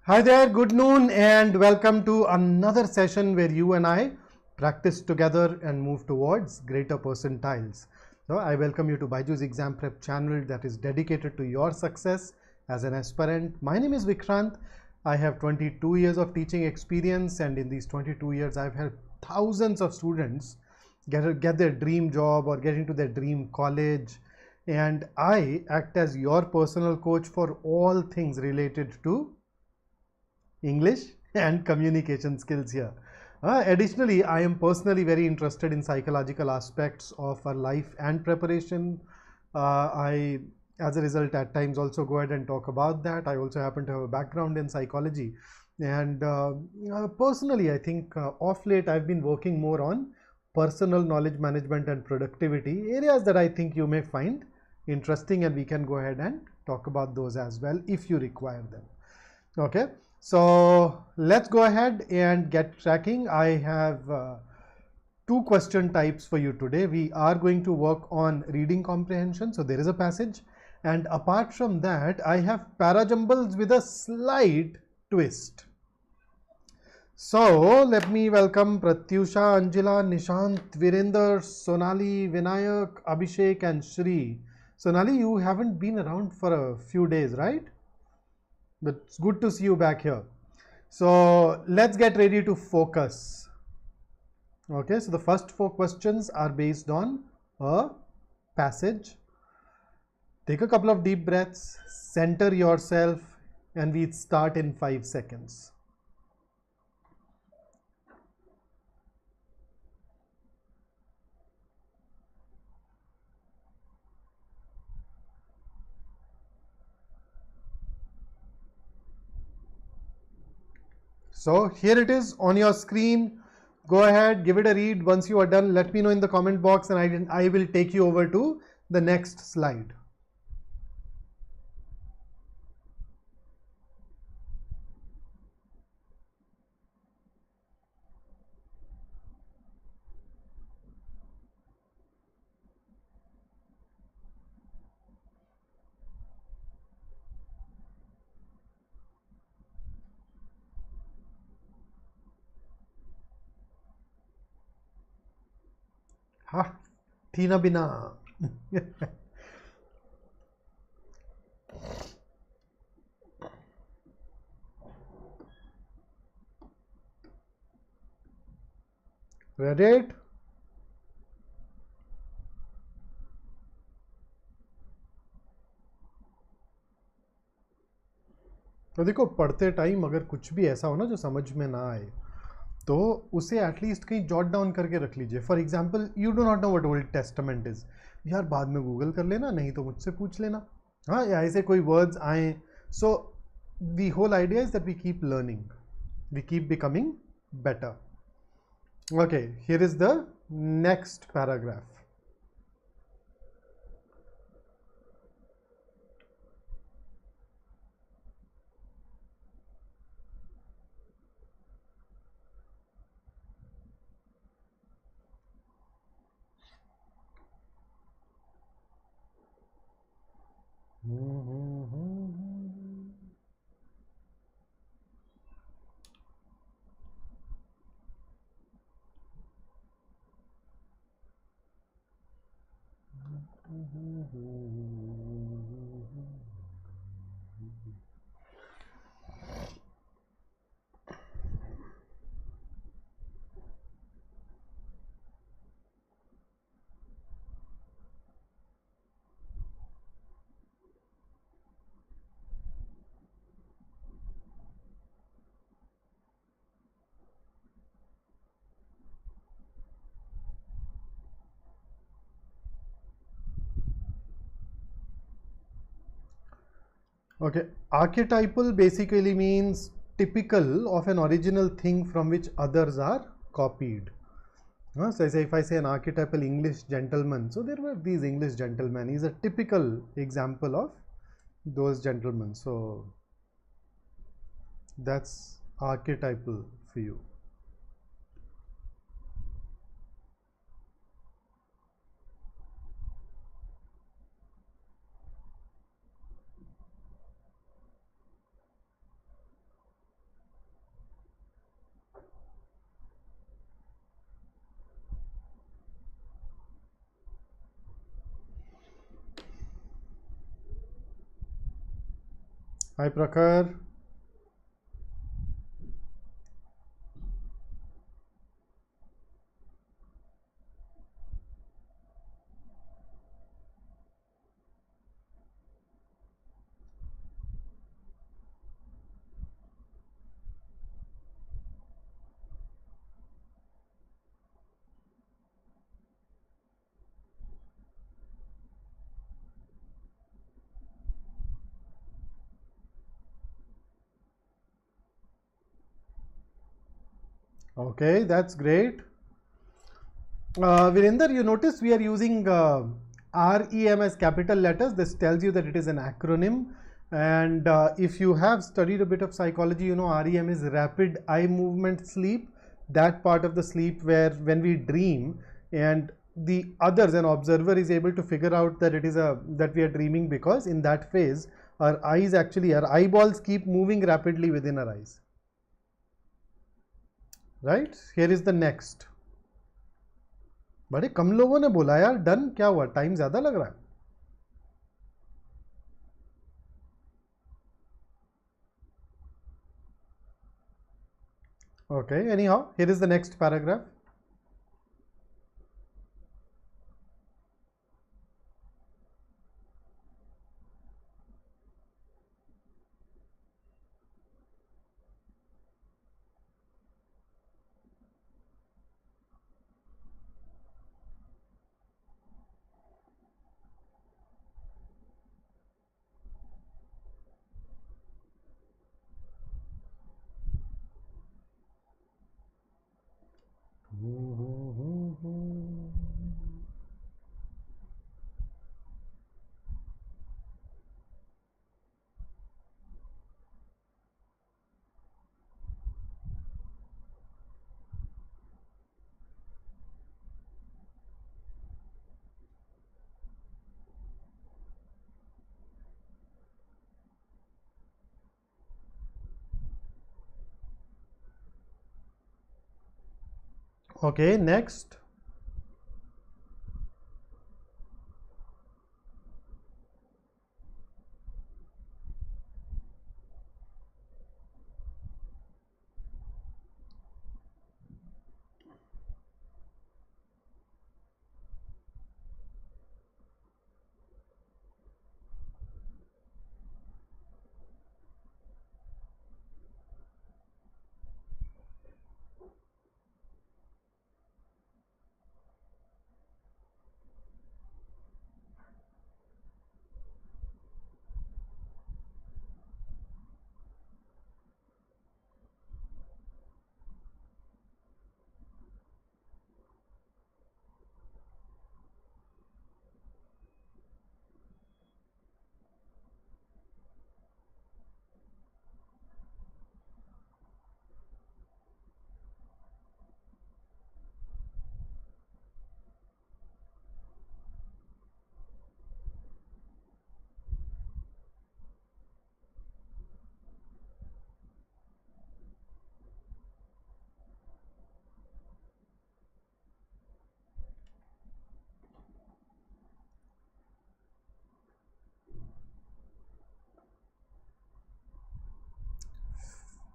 Hi there, good noon, and welcome to another session where you and I practice together and move towards greater percentiles. So I welcome you to BYJU'S exam prep channel that is dedicated to your success as an aspirant. My name is Vikrant. I have 22 years of teaching experience, and in these 22 years I've helped thousands of students get their dream job or get into their dream college, and I act as your personal coach for all things related to English and communication skills here. Additionally, I am personally very interested in psychological aspects of our life and preparation. As a result, at times also go ahead and talk about that. I also happen to have a background in psychology. And personally, I think of late I've been working more on personal knowledge management and productivity, areas that I think you may find interesting, and we can go ahead and talk about those as well if you require them. Okay. So let's go ahead and get tracking. I have two question types for you today. We are going to work on reading comprehension. So there is a passage, and apart from that, I have parajumbles with a slight twist. So let me welcome Pratyusha, Anjila, Nishant, Virender, Sonali, Vinayak, Abhishek, and Shri. Sonali, you haven't been around for a few days, right? But it's good to see you back here. So let's get ready to focus. Okay, so the first four questions are based on a passage. Take a couple of deep breaths, center yourself, and we start in 5 seconds. So here it is on your screen. Go ahead, give it a read. Once you are done, let me know in the comment box, and I will take you over to the next slide. Ha, Tina Bina. Read it? तो देखो, पढ़ते time अगर कुछ भी ऐसा हो ना जो समझ में ना आए, तो उसे एटलीस्ट कहीं जॉट डाउन करके रख लीजिए. For example, you do not know what old testament is. यार बाद में गूगल कर लेना, नहीं तो मुझसे पूछ लेना. हाँ, या ऐसे कोई वर्ड्स आए. So the whole idea is that we keep learning, we keep becoming better. Okay, here is the next paragraph. Okay, archetypal basically means typical of an original thing from which others are copied. So if I say an archetypal English gentleman, so there were these English gentlemen. He's a typical example of those gentlemen. So that's archetypal for you. Hi Prakhar. Okay, that's great. Virender, you notice we are using REM as capital letters. This tells you that it is an acronym. And if you have studied a bit of psychology, you know REM is rapid eye movement sleep. That part of the sleep where when we dream and the others, an observer is able to figure out that that we are dreaming, because in that phase our eyeballs keep moving rapidly within our eyes. Right? Here is the next. बड़े कम लोगों ने बोला यार done. क्या हुआ, time ज्यादा लग रहा है? Okay, anyhow, here is the next paragraph. Okay, next.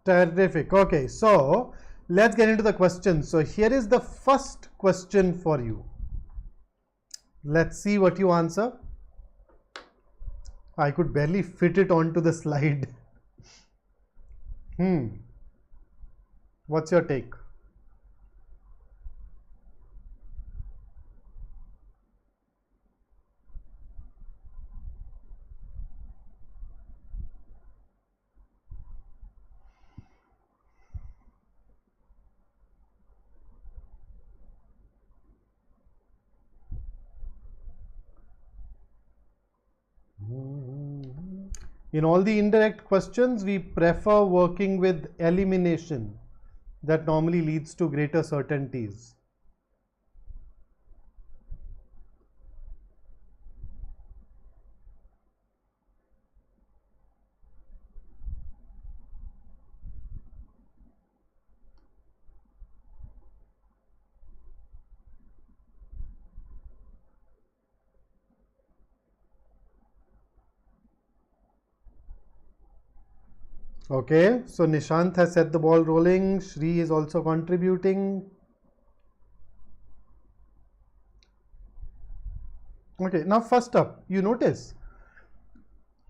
Terrific. Okay, so let's get into the questions. So here is the first question for you. Let's see what you answer. I could barely fit it onto the slide. What's your take? In all the indirect questions, we prefer working with elimination. That normally leads to greater certainties. Okay, so Nishant has set the ball rolling. Shri is also contributing. Okay, now first up, you notice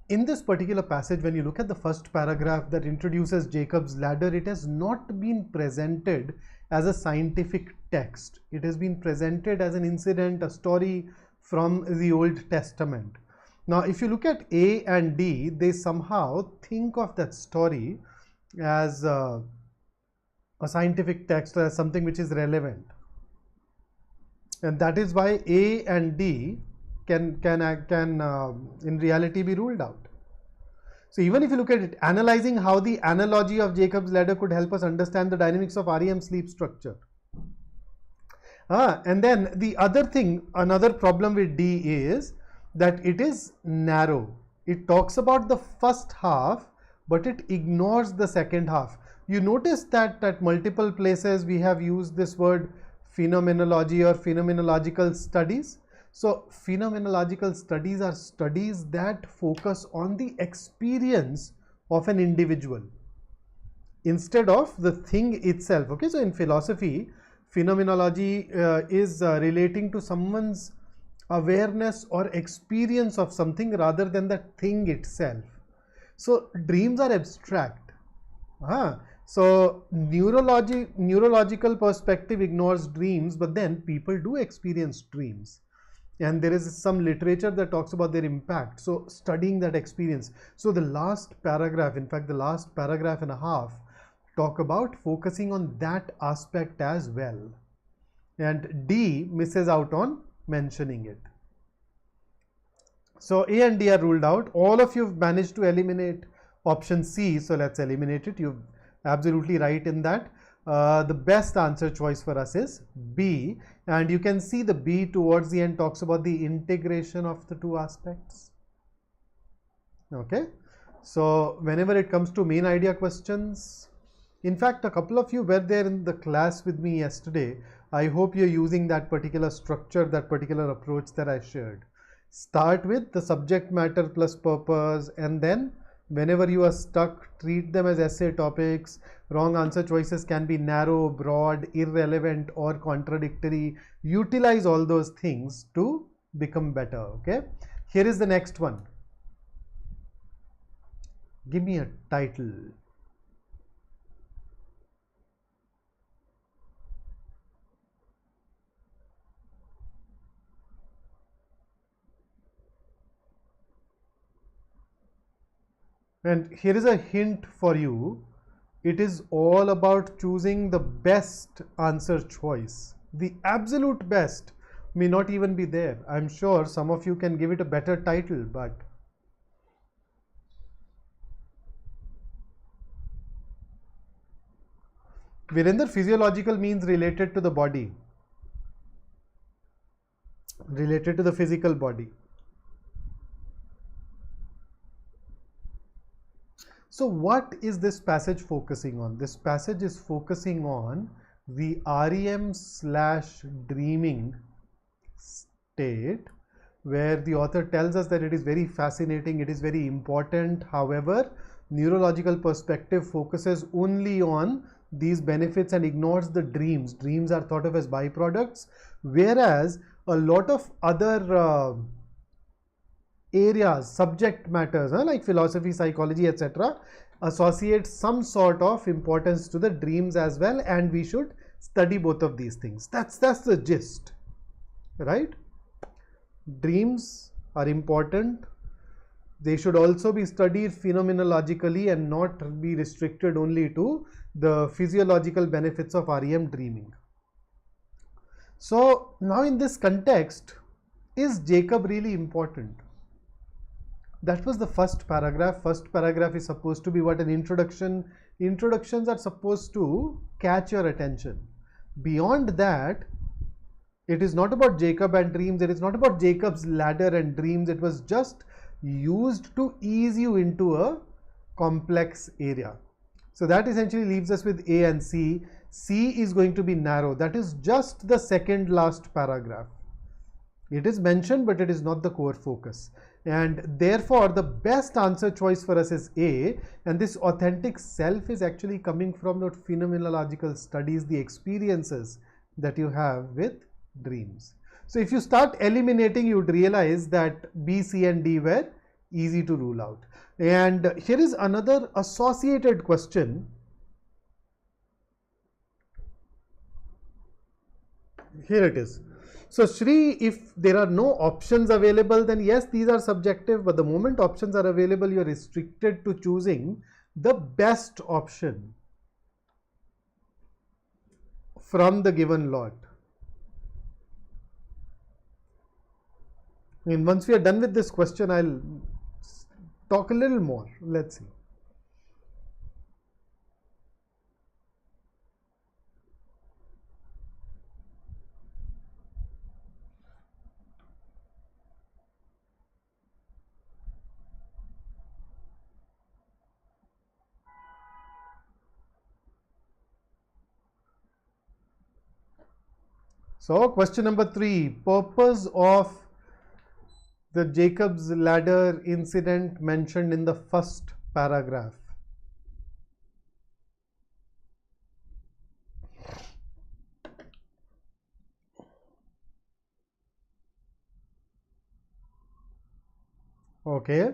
in this particular passage, when you look at the first paragraph that introduces Jacob's ladder, it has not been presented as a scientific text. It has been presented as an incident, a story from the Old Testament. Now, if you look at A and D, they somehow think of that story as a scientific text, as something which is relevant. And that is why A and D can in reality be ruled out. So even if you look at it, analyzing how the analogy of Jacob's ladder could help us understand the dynamics of REM sleep structure. And then the other thing, another problem with D is that it is narrow. It talks about the first half, but it ignores the second half. You notice that at multiple places we have used this word phenomenology or phenomenological studies. So phenomenological studies are studies that focus on the experience of an individual instead of the thing itself. Okay, so in philosophy, phenomenology is relating to someone's awareness or experience of something rather than the thing itself. So dreams are abstract. So neurological perspective ignores dreams, but then people do experience dreams. And there is some literature that talks about their impact. So studying that experience. So the last paragraph, in fact, the last paragraph and a half, talk about focusing on that aspect as well. And D misses out on mentioning it. So A and D are ruled out. All of you have managed to eliminate option C. So let's eliminate it. You're absolutely right in that. The best answer choice for us is B, and you can see the B towards the end talks about the integration of the two aspects. Okay, so whenever it comes to main idea questions, in fact a couple of you were there in the class with me yesterday. I hope you're using that particular structure, that particular approach that I shared. Start with the subject matter plus purpose, and then whenever you are stuck, treat them as essay topics. Wrong answer choices can be narrow, broad, irrelevant, or contradictory. Utilize all those things to become better. Okay, here is the next one. Give me a title. And here is a hint for you. It is all about choosing the best answer choice. The absolute best may not even be there. I'm sure some of you can give it a better title, but Virender, physiological means related to the body, related to the physical body. So what is this passage focusing on? This passage is focusing on the REM/dreaming state, where the author tells us that it is very fascinating, it is very important. However, neurological perspective focuses only on these benefits and ignores the dreams. Dreams are thought of as byproducts, whereas a lot of other areas, subject matters like philosophy, psychology, etc., associate some sort of importance to the dreams as well, and we should study both of these things. That's the gist, right? Dreams are important. They should also be studied phenomenologically and not be restricted only to the physiological benefits of REM dreaming. So now in this context, is Jacob really important? That was the first paragraph. First paragraph is supposed to be what? An introduction. Introductions are supposed to catch your attention. Beyond that, it is not about Jacob and dreams. It is not about Jacob's ladder and dreams. It was just used to ease you into a complex area. So that essentially leaves us with A and C. C is going to be narrow. That is just the second last paragraph. It is mentioned, but it is not the core focus. and therefore the best answer choice for us is A. And this authentic self is actually coming from the phenomenological studies, the experiences that you have with dreams. So if you start eliminating, you would realize that B, C and D were easy to rule out. And here is another associated question. Here it is. So Shri, if there are no options available, then yes, these are subjective, but the moment options are available, you're restricted to choosing the best option from the given lot. And once we are done with this question, I'll talk a little more. Let's see. So question number 3, purpose of the Jacob's ladder incident mentioned in the first paragraph. Okay.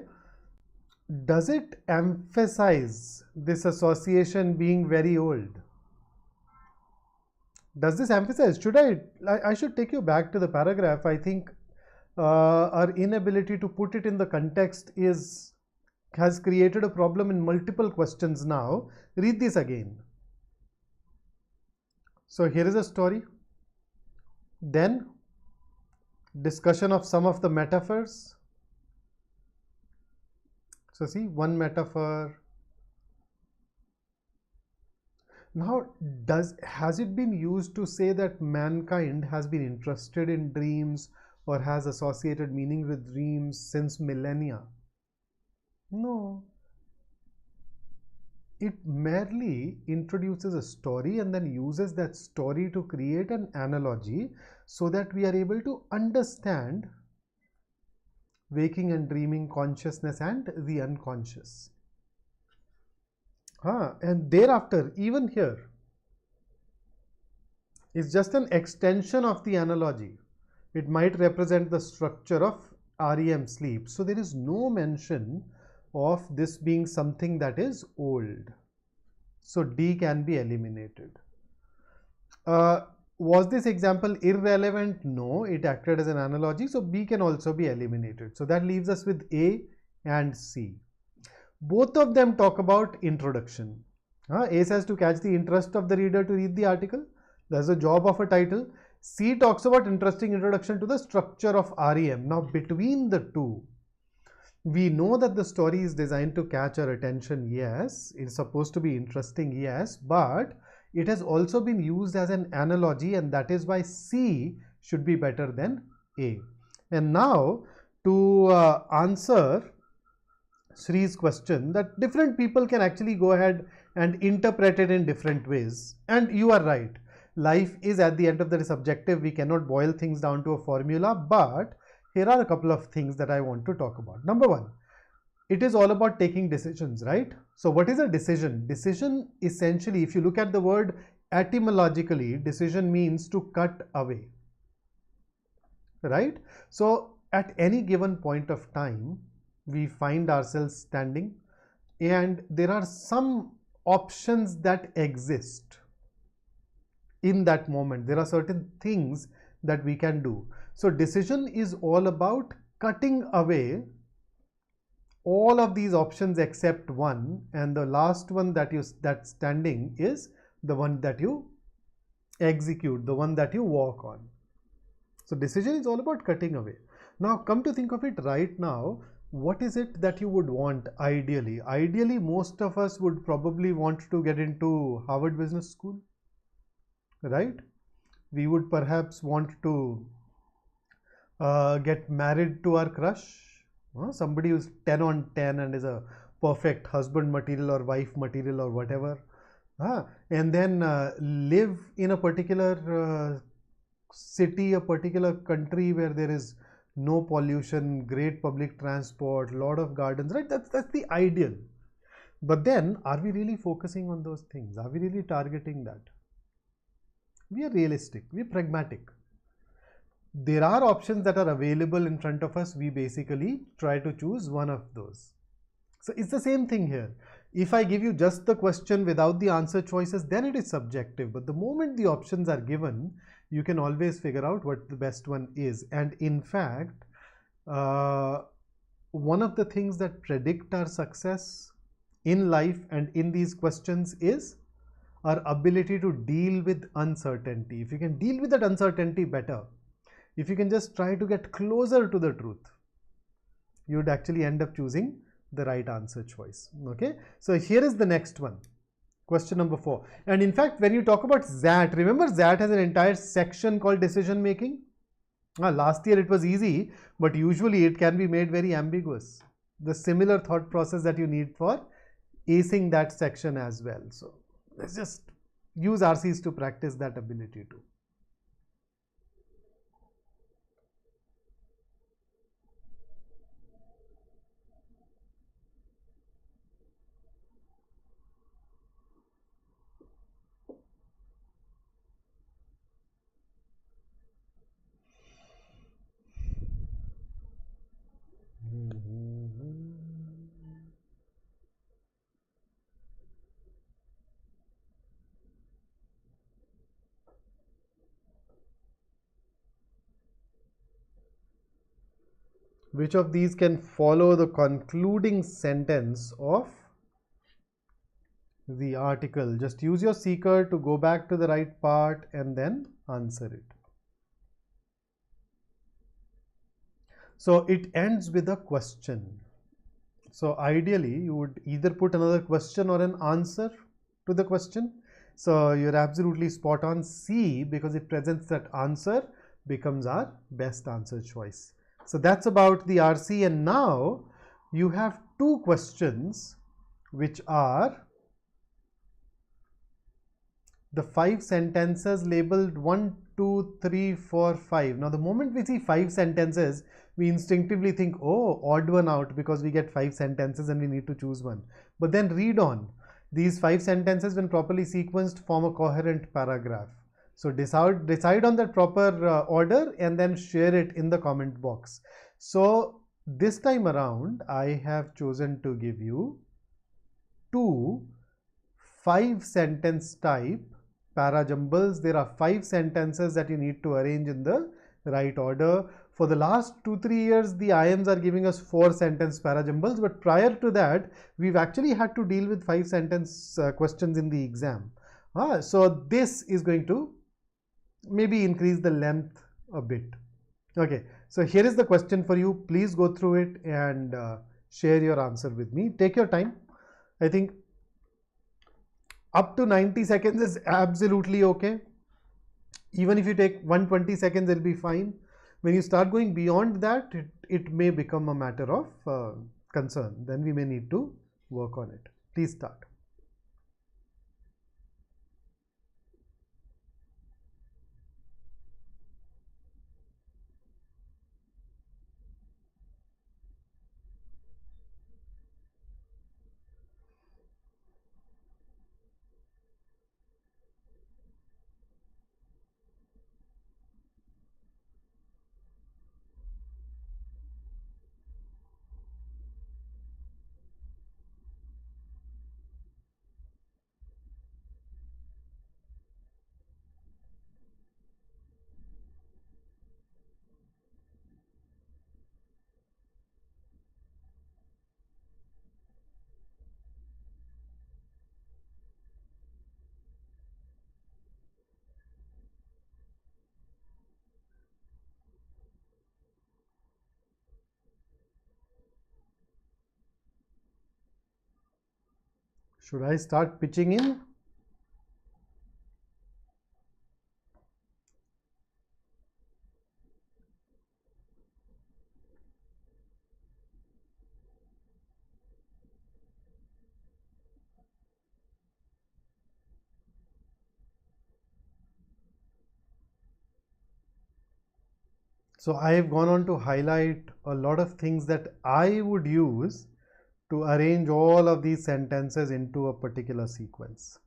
Does it emphasize this association being very old? Does this emphasize? I should take you back to the paragraph. I think our inability to put it in the context has created a problem in multiple questions now. Read this again. So here is a story. Then discussion of some of the metaphors. So see, one metaphor. Now, has it been used to say that mankind has been interested in dreams or has associated meaning with dreams since millennia? No. It merely introduces a story and then uses that story to create an analogy so that we are able to understand waking and dreaming, consciousness and the unconscious. And thereafter, even here, is just an extension of the analogy. It might represent the structure of REM sleep. So there is no mention of this being something that is old. So D can be eliminated. Was this example irrelevant? No, it acted as an analogy. So B can also be eliminated. So that leaves us with A and C. Both of them talk about introduction. A says to catch the interest of the reader to read the article. That's the job of a title. C talks about interesting introduction to the structure of REM. Now between the two, we know that the story is designed to catch our attention. Yes, it's supposed to be interesting. Yes, but it has also been used as an analogy, and that is why C should be better than A. And now to answer Sri's question, that different people can actually go ahead and interpret it in different ways. And you are right. Life is at the end of the day subjective. We cannot boil things down to a formula, but here are a couple of things that I want to talk about. Number one, it is all about taking decisions, right? So what is a decision? Decision essentially, if you look at the word etymologically, decision means to cut away, right? So at any given point of time, we find ourselves standing and there are some options that exist in that moment. There are certain things that we can do. So decision is all about cutting away all of these options except one, and the last one that's standing is the one that you execute, the one that you walk on. So decision is all about cutting away. Now come to think of it right now, what is it that you would want ideally? Ideally, most of us would probably want to get into Harvard Business School, right? We would perhaps want to get married to our crush, somebody who's 10 on 10 and is a perfect husband material or wife material or whatever, and then live in a particular city, a particular country where there is no pollution, great public transport, lot of gardens, right? That's the ideal. But then, are we really focusing on those things? Are we really targeting that? We are realistic, we are pragmatic. There are options that are available in front of us. We basically try to choose one of those. So it's the same thing here. If I give you just the question without the answer choices, then it is subjective. But the moment the options are given, you can always figure out what the best one is. And in fact, one of the things that predict our success in life and in these questions is our ability to deal with uncertainty. If you can deal with that uncertainty better, if you can just try to get closer to the truth, you would actually end up choosing the right answer choice. Okay, so here is the next one, question number 4. And in fact, when you talk about CAT, remember CAT has an entire section called decision making. Last year it was easy, but usually it can be made very ambiguous. The similar thought process that you need for acing that section as well. So let's just use RCs to practice that ability too. Which of these can follow the concluding sentence of the article? Just use your seeker to go back to the right part and then answer it. So it ends with a question. So ideally, you would either put another question or an answer to the question. So you're absolutely spot on. C, because it presents that answer, becomes our best answer choice. So that's about the RC. And now you have two questions which are the 5 sentences labeled 1, 2, 3, 4, 5. Now the moment we see 5 sentences, we instinctively think, oh, odd one out, because we get 5 sentences and we need to choose one. But then read on. These 5 sentences, when properly sequenced, form a coherent paragraph. So decide on that proper order and then share it in the comment box. So this time around, I have chosen to give you 2 5-sentence type parajumbles. There are 5 sentences that you need to arrange in the right order. For the last 2-3 years, the IMs are giving us 4-sentence parajumbles, but prior to that, we've actually had to deal with 5-sentence questions in the exam. So this is going to maybe increase the length a bit. Okay, so here is the question for you. Please go through it and share your answer with me. Take your time. I think up to 90 seconds is absolutely okay. Even if you take 120 seconds, it'll be fine. When you start going beyond that, it may become a matter of concern. Then we may need to work on it. Please start. Should I start pitching in? So I have gone on to highlight a lot of things that I would use to arrange all of these sentences into a particular sequence.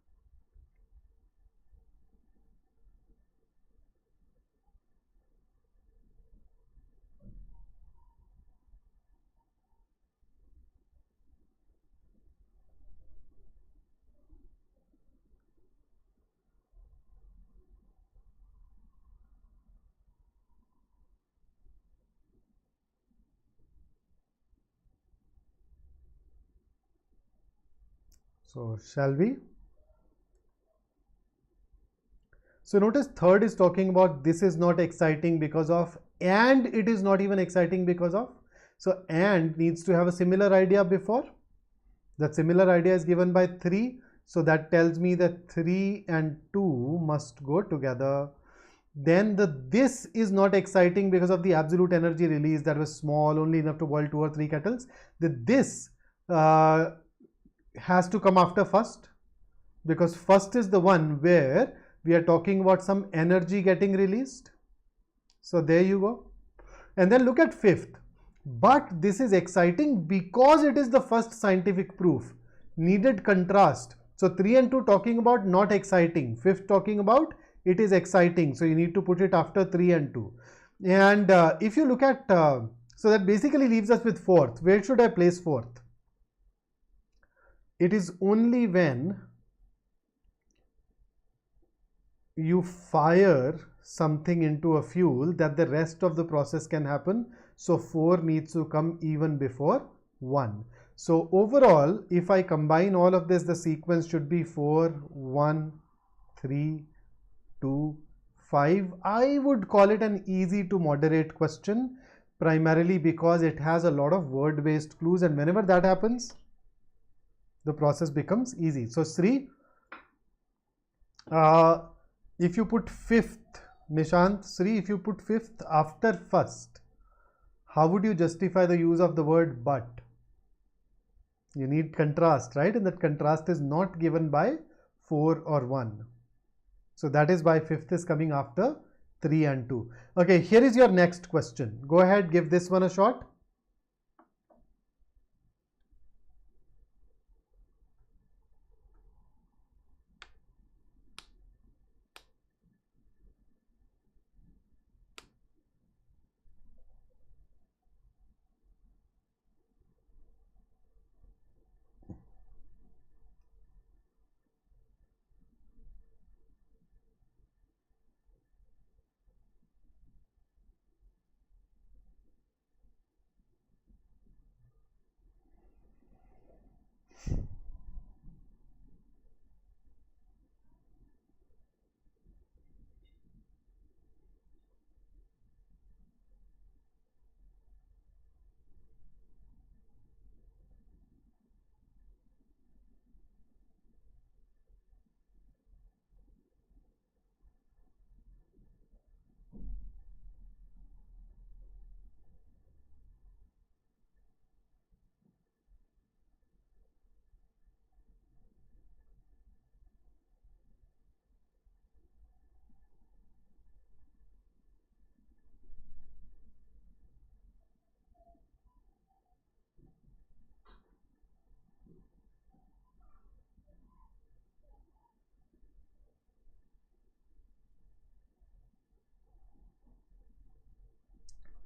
So shall we? So notice third is talking about this is not exciting because of, and it is not even exciting because of. So and needs to have a similar idea before. That similar idea is given by 3. So that tells me that 3 and 2 must go together. Then this is not exciting because of the absolute energy release that was small, only enough to boil 2 or 3 kettles. This has to come after first, because first is the one where we are talking about some energy getting released. So there you go. And then look at fifth. But this is exciting because it is the first scientific proof. Needed contrast. So 3 and 2 talking about not exciting. Fifth talking about it is exciting. So you need to put it after 3 and 2. And if you look at, so that basically leaves us with fourth. Where should I place fourth? It is only when you fire something into a fuel that the rest of the process can happen. So 4 needs to come even before 1. So overall, if I combine all of this, the sequence should be 4, 1, 3, 2, 5. I would call it an easy to moderate question, primarily because it has a lot of word-based clues, and whenever that happens, the process becomes easy. So 3, if you put fifth, Nishant, Sri, if you put fifth after first, how would you justify the use of the word but? You need contrast, right? And that contrast is not given by 4 or 1. So that is why fifth is coming after 3 and 2. Okay, here is your next question. Go ahead, give this one a shot.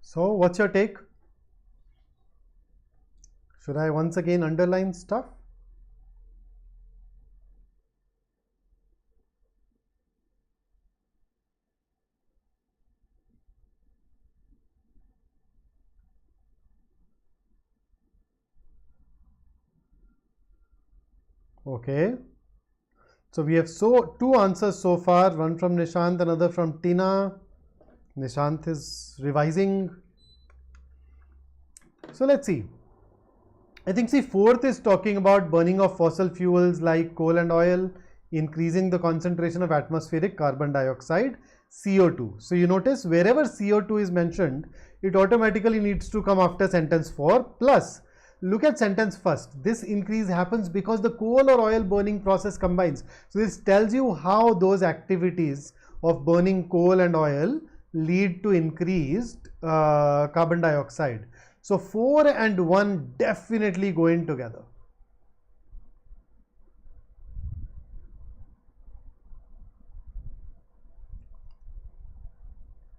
So what's your take? Should I once again underline stuff? Okay. So we have two answers so far, one from Nishant, another from Tina. Nishant is revising. So let's see. I think, see, fourth is talking about burning of fossil fuels like coal and oil, increasing the concentration of atmospheric carbon dioxide, CO2. So you notice wherever CO2 is mentioned, it automatically needs to come after sentence 4. Plus, look at sentence first. This increase happens because the coal or oil burning process combines. So this tells you how those activities of burning coal and oil lead to increased carbon dioxide. So 4 and 1 definitely go in together.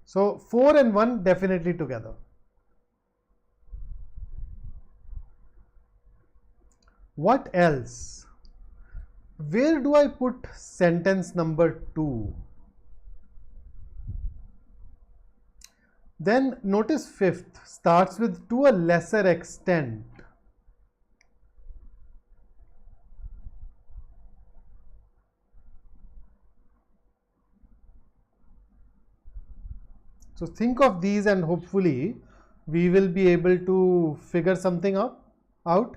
So 4 and 1 definitely together. What else? Where do I put sentence number 2? Then notice fifth starts with to a lesser extent. So think of these and hopefully we will be able to figure something out.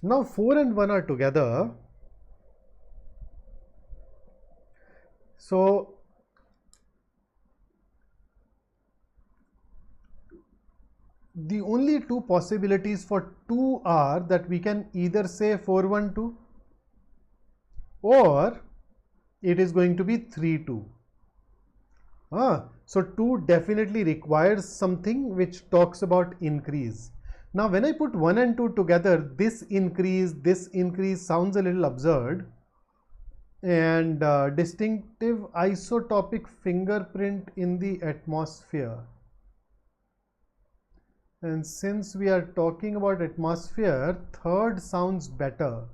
Now 4 and 1 are together. So the only two possibilities for 2 are that we can either say 412 or it is going to be 32. So 2 definitely requires something which talks about increase. Now when I put 1 and 2 together, this increase sounds a little absurd. And distinctive isotopic fingerprint in the atmosphere. And since we are talking about atmosphere, third sounds better.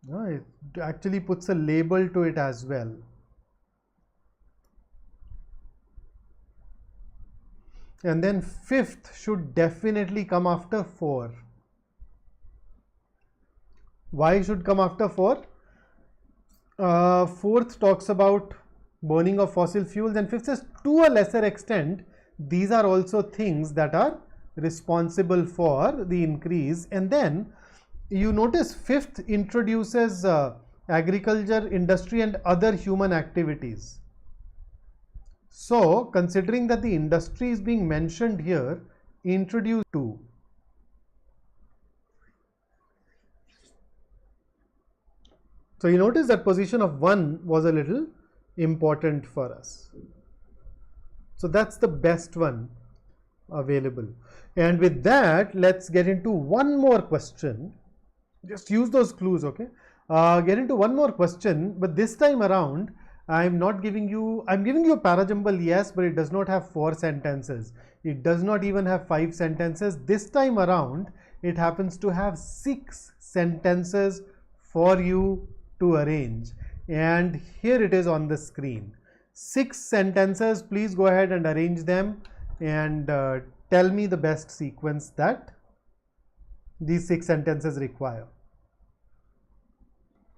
It actually puts a label to it as well. And then fifth should definitely come after 4. Why should come after 4? Fourth talks about burning of fossil fuels, and fifth says to a lesser extent. These are also things that are responsible for the increase. And then you notice fifth introduces agriculture, industry and other human activities. So considering that the industry is being mentioned here, introduce 2. So you notice that position of 1 was a little important for us. So that's the best one available. And with that, let's get into one more question. Just use those clues, okay? Get into one more question, but this time around, I'm giving you a parajumble, yes, but it does not have 4 sentences. It does not even have 5 sentences. This time around, it happens to have 6 sentences for you to arrange. And here it is on the screen. 6 sentences. Please go ahead and arrange them and tell me the best sequence that these 6 sentences require.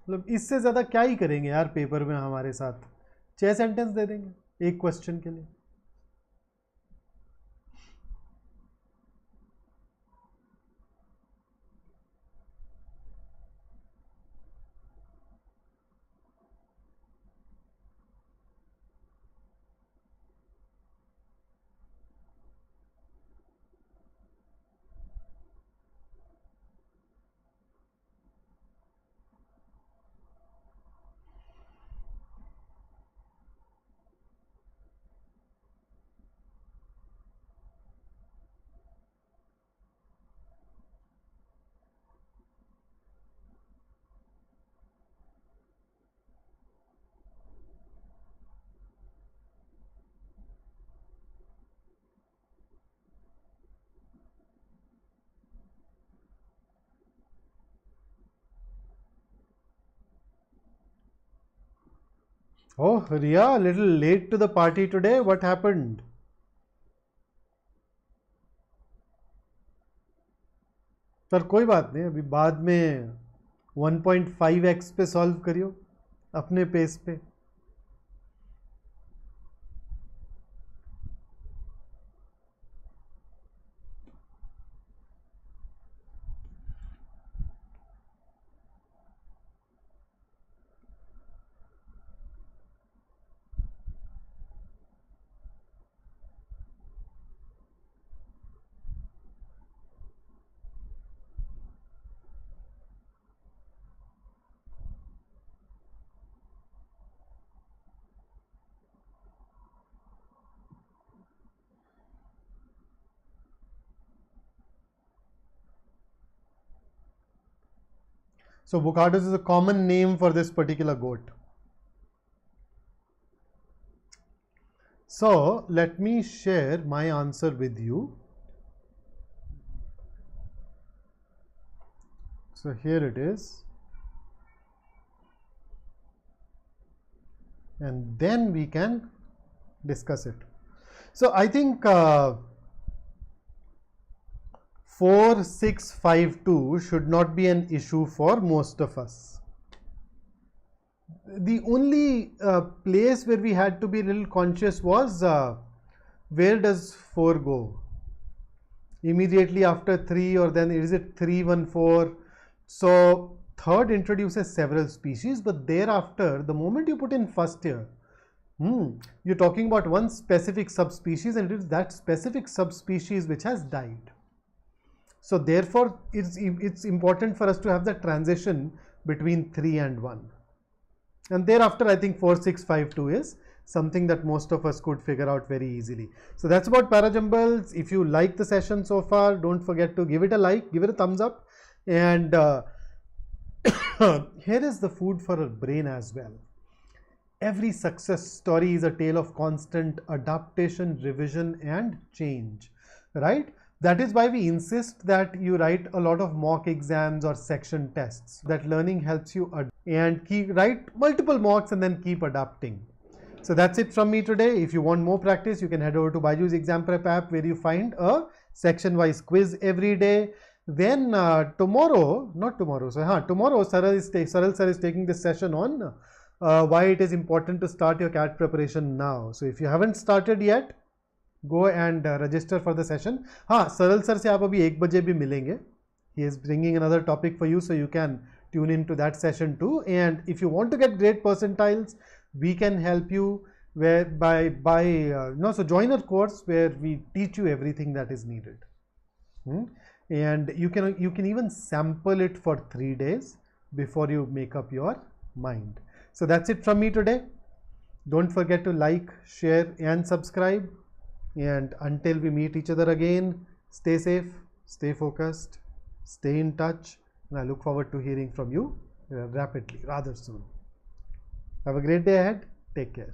मतलब इससे ज़्यादा क्या ही करेंगे यार paper में हमारे साथ 6 sentence दे देंगे एक क्वेश्चन के लिए. Oh, Riya, a little late to the party today. What happened? पर कोई बात नहीं, अभी बाद में 1.5x पे सॉल्व करियो अपने पेस पे. So Bucardos is a common name for this particular goat. So let me share my answer with you. So here it is. And then we can discuss it. So I think 4652 should not be an issue for most of us. The only place where we had to be a little conscious was where does 4 go? Immediately after 3, or then is it 314? So third introduces several species, but thereafter, the moment you put in first here, you're talking about one specific subspecies, and it is that specific subspecies which has died. So therefore, it's important for us to have the transition between 3 and 1. And thereafter, I think 4652 is something that most of us could figure out very easily. So that's about parajumbles. If you like the session so far, don't forget to give it a like, give it a thumbs up. And here is the food for our brain as well. Every success story is a tale of constant adaptation, revision, and change, right? That is why we insist that you write a lot of mock exams or section tests. That learning helps you and write multiple mocks and then keep adapting. So that's it from me today. If you want more practice, you can head over to BYJU'S Exam Prep app, where you find a section-wise quiz every day. Then tomorrow Saral sir is taking this session on why it is important to start your CAT preparation now. So if you haven't started yet, go and register for the session. Saral sir se aap abhi 1 baje bhi milenge. He is bringing another topic for you, so you can tune into that session too. And if you want to get great percentiles, we can help you so join our course where we teach you everything that is needed. And you can even sample it for 3 days before you make up your mind. So that's it from me today. Don't forget to like, share, and subscribe. And until we meet each other again, stay safe, stay focused, stay in touch, and I look forward to hearing from you rather soon. Have a great day ahead. Take care.